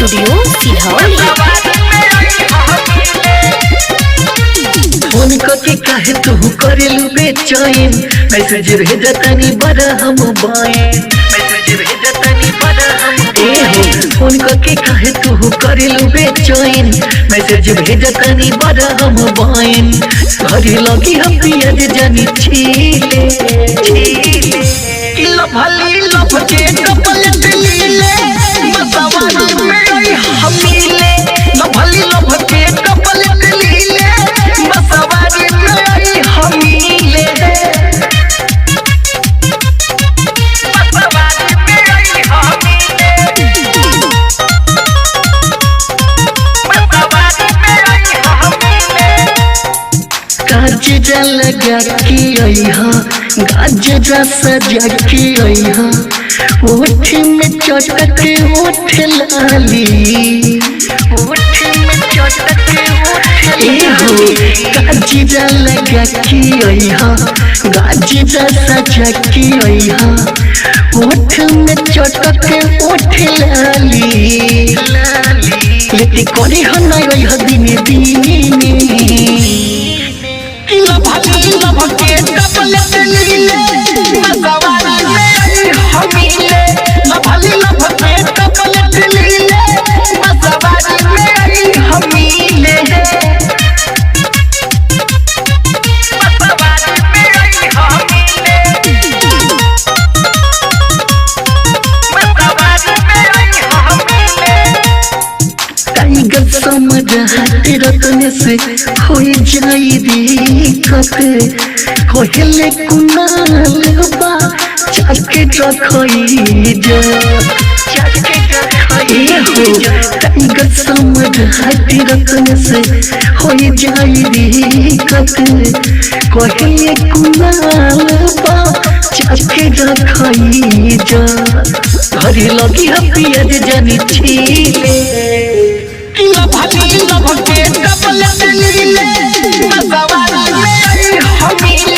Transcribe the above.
Studio सिलौली। Phone करके काहे तू करेलू बेचैन, मैसेज भेजतनी बड़ा हम बायन, मैसेज भेजतनी बड़ा हम फोन करके काहे तू करेलू बेचैन, मैसेज भेजतनी बड़ा हम बायन। घरे लगी हम पियाज जानी छीले लभली लभ के कपल लीले मसवारी में हमीले, लभली लभ के कपल लीले मसवारी में हमीले, मसवारी में हमीले, मसवारी में हमीले। गाजरा लगा के अइहा, गाजरा सजा के अइहा, ओठ में चटक ओठ लाली, ओठ में चटक ओठ लाली। गाजरा लगा के अइहा, गाजरा सजा के अइहा, ओठ में चटक ओठ लाली, लेते करे हना अइहा दिने दिने लभली लभ के कपल लीले मसवारी में हमीले, लभली लभ के कपल लीले मसवारी में हमीले, मसवारी में हमीले, मसवारी में हमीले। टाइगर समझ रतन से हो जाई दिक्कत, कहले कुनाल बा चाके रखई जा, चाके रखई हो। टाइगर समझ रतन से हो जाई दिक्कत, कहले कुनाल बा चाके रखई जा। घरे लगी हम पियाज जानी छीले लभली लभ के कपल लीले मसवारी में हमीले।